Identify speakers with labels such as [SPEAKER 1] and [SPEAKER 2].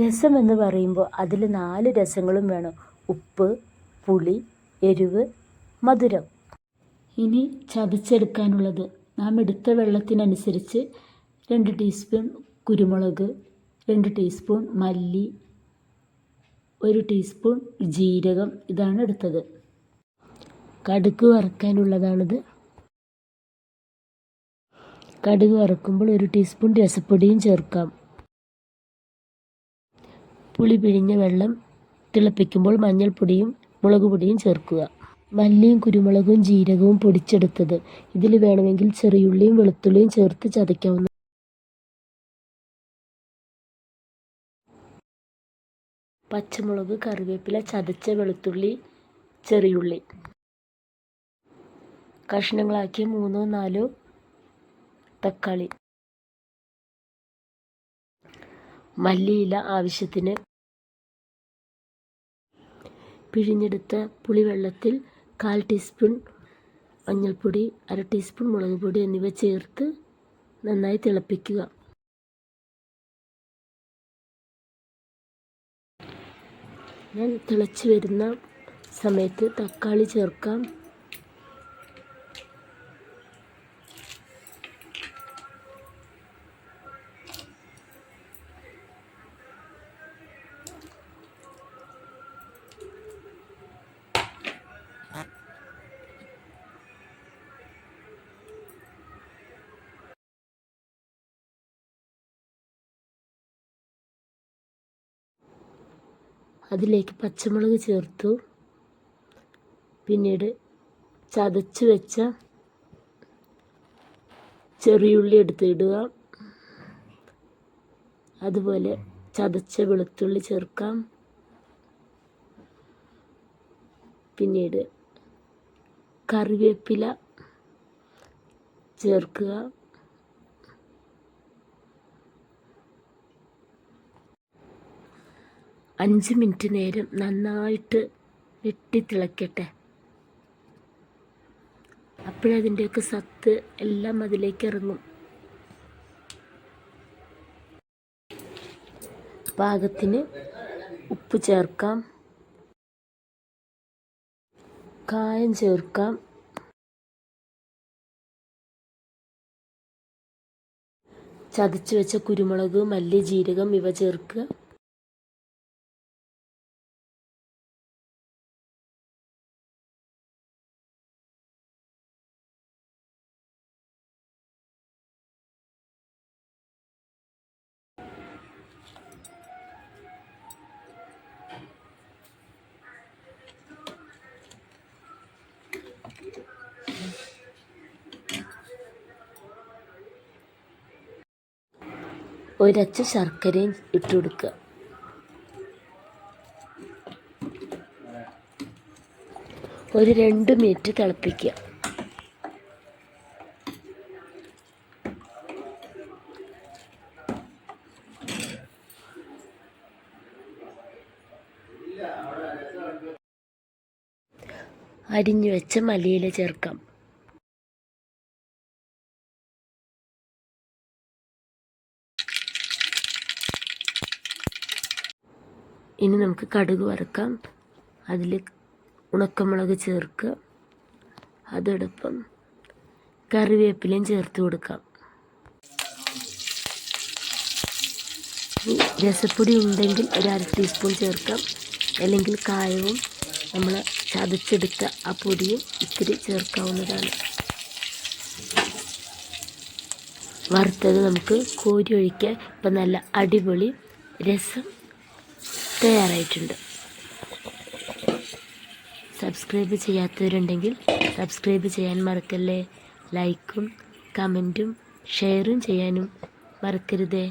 [SPEAKER 1] രസം എന്ന് പറയുമ്പോൾ അതിൽ 4 രസങ്ങളും വേണം: ഉപ്പ്, പുളി, എരിവ്, മധുരം. ഇനി ചതച്ചെടുക്കാനുള്ളത്: നാം എടുത്ത വെള്ളത്തിനനുസരിച്ച് 2 ടീസ്പൂൺ കുരുമുളക്, 2 ടീസ്പൂൺ മല്ലി, 1 ടീസ്പൂൺ ജീരകം, ഇതാണ് എടുത്തത്. കടുക് വറുക്കാനുള്ളതാണിത്. കടുക് വറുക്കുമ്പോൾ 1 ടീസ്പൂൺ രസപ്പൊടിയും ചേർക്കാം. പുളി പിഴിഞ്ഞ വെള്ളം തിളപ്പിക്കുമ്പോൾ മഞ്ഞൾപ്പൊടിയും മുളക് പൊടിയും ചേർക്കുക. മല്ലിയും കുരുമുളകും ജീരകവും പൊടിച്ചെടുത്തത്. ഇതിൽ വേണമെങ്കിൽ ചെറിയുള്ളിയും വെളുത്തുള്ളിയും ചേർത്ത് ചതയ്ക്കാവുന്ന. പച്ചമുളക്, കറിവേപ്പില, ചതച്ച വെളുത്തുള്ളി, ചെറിയുള്ളി, കഷ്ണങ്ങളാക്കിയ 3-4 തക്കാളി, മല്ലിയില ആവശ്യത്തിന്. പിഴിഞ്ഞെടുത്ത പുളിവെള്ളത്തിൽ 1/4 ടീസ്പൂൺ മഞ്ഞൾപ്പൊടി, 1/2 ടീസ്പൂൺ മുളക് പൊടി എന്നിവ ചേർത്ത് നന്നായി തിളപ്പിക്കുക. ഞാൻ തിളച്ച് വരുന്ന സമയത്ത് തക്കാളി ചേർക്കാം. അതിലേക്ക് പച്ചമുളക് ചേർത്തു. പിന്നീട് ചതച്ച് വെച്ച ചെറിയുള്ളി എടുത്ത് ഇടുക. അതുപോലെ ചതച്ച വെളുത്തുള്ളി ചേർക്കാം. പിന്നീട് കറിവേപ്പില ചേർക്കുക. അഞ്ച് മിനിറ്റ് നേരം നന്നായിട്ട് വെട്ടിത്തിളക്കട്ടെ. അപ്പോഴതിൻ്റെയൊക്കെ സത്ത് എല്ലാം അതിലേക്ക് ഇറങ്ങും. പാകത്തിന് ഉപ്പ് ചേർക്കാം. കായം ചേർക്കാം. ചതച്ച് വെച്ച കുരുമുളക്, മല്ലി, ജീരകം ഇവ ചേർക്കുക. ഒരച്ച് ശർക്കരയും ഇട്ട് കൊടുക്കുക. ഒരു 2 മിനിറ്റ് തിളപ്പിക്കുക. അരിഞ്ഞു വെച്ച മല്ലിയില ചേർക്കാം. ഇനി നമുക്ക് കടുക് വറുക്കാം. അതിൽ ഉണക്കമുളക് ചേർക്കുക. അതോടൊപ്പം കറിവേപ്പിലയും ചേർത്ത് കൊടുക്കാം. രസപ്പൊടി ഉണ്ടെങ്കിൽ 1/2 ടീസ്പൂൺ ചേർക്കാം. അല്ലെങ്കിൽ കായവും നമ്മൾ ചതച്ചെടുത്ത ആ പൊടിയും ഇത്തിരി ചേർക്കാവുന്നതാണ്. വറുത്തത് നമുക്ക് കോരി ഒഴിക്കാൻ. ഇപ്പം നല്ല അടിപൊളി രസം തയ്യാറായിട്ടുണ്ട്. സബ്സ്ക്രൈബ് ചെയ്യാത്തവരുണ്ടെങ്കിൽ സബ്സ്ക്രൈബ് ചെയ്യാൻ മറക്കല്ലേ. ലൈക്കും കമൻറ്റും ഷെയറും ചെയ്യാനും മറക്കരുതേ.